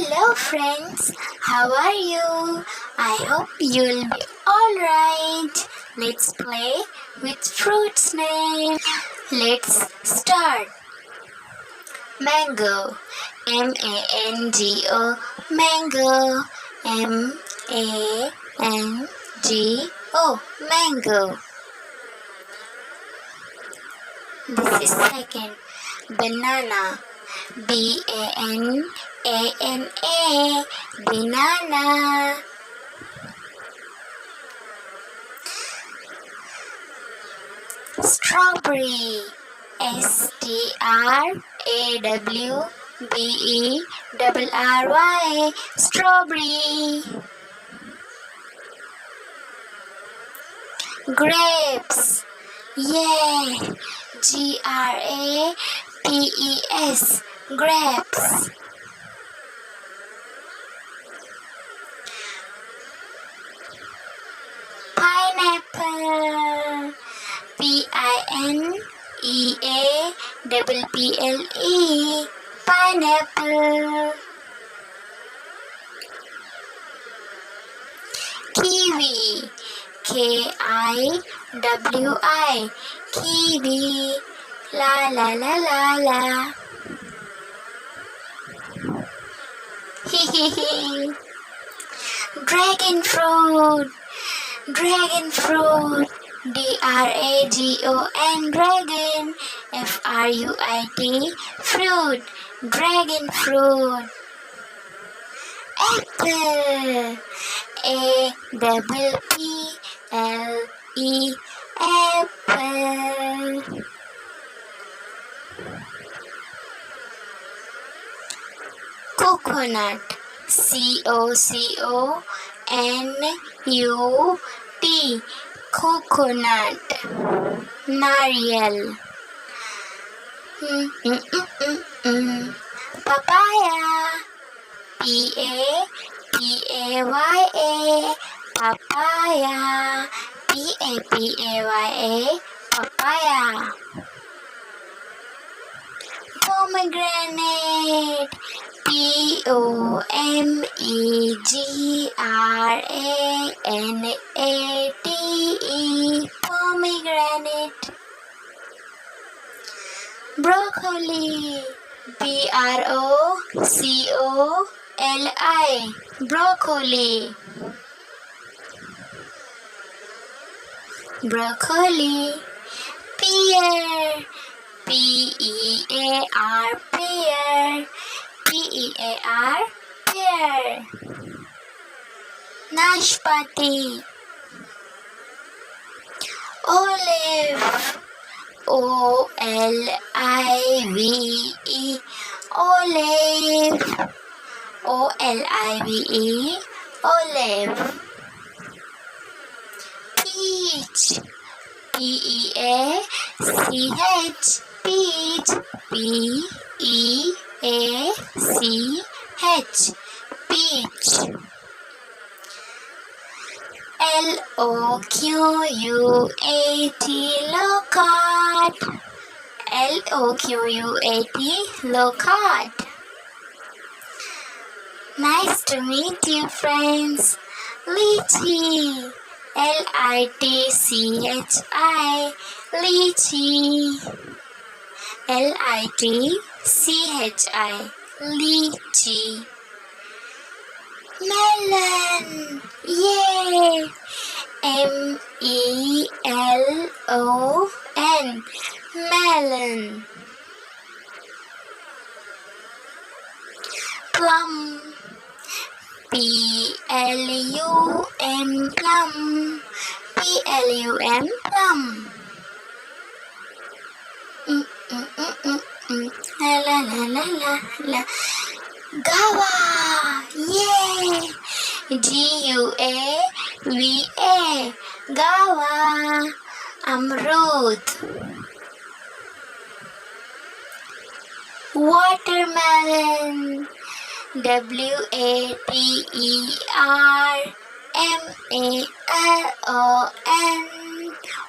Hello friends, how are you? I hope you'll be alright. Let's play with fruits name. Let's start. Mango, M-A-N-G-O, mango, M-A-N-G-O, mango. This is second. Banana, B-A-N-A-N-A, banana. Strawberry, S-T-R-A-W-B-E-R-R-Y, strawberry. Grapes, yeah, G-R-A-P-E-S, grapes. Pineapple, P-I-N-E-A-P-P-L-E, pineapple. Kiwi, K-I-W-I, kiwi, la la la la la. Dragon fruit, dragon fruit, D-R-A-G-O-N, dragon, F-R-U-I-T, fruit, dragon fruit. Apple, A-P-P-L-E, apple. Coconut, C-O-C-O-N-U-T, coconut. Nariyal, papaya, P-A-P-A-Y-A, papaya, P-A-P-A-Y-A, papaya. Pomegranate, P-O-M-E-G-R-A-N-A-T-E, pomegranate. Broccoli, B-R-O-C-O-L-I, broccoli. Broccoli. Pear, P-E-A-R, pear, P-E-A-R, pear. Nashpati, olive, O-L-I-V-E, olive, O-L-I-V-E, olive. Peach, P-E-A-C-H, peach, P-E-A-C-H, peach. L-O-Q-U-A-T, locust, L-O-Q-U-A-T, locust. Nice to meet you, friends. Lychee, L-I-T-C-H-I, lychee, L-I-T-C-H-I, lychee. Melon, yay, M-E-L-O-N, melon. Plum, P-L-U-M, plum, P-L-U-M, plum. La la la la la la. Guava, yay, G-U-A-V-A, guava. Amrut. Watermelon, W-A-T-E-R-M-A-L-O-N,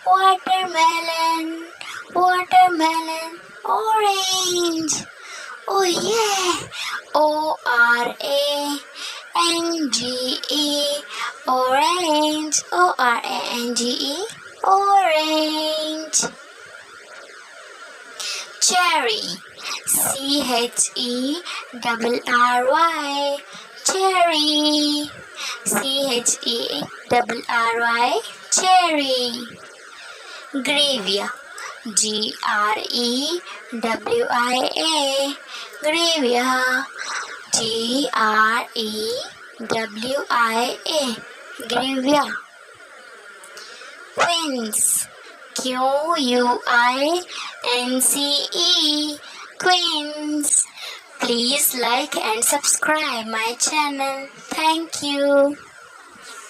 watermelon, watermelon. Orange, Oh yeah! Orange, orange, orange, orange. Cherry, Cherry, cherry, Cherry. Cherry. Gravia, Grewia, Gravia, Grewia, Gravia. Quince, Quince, Quince. Please like and subscribe my channel. Thank you.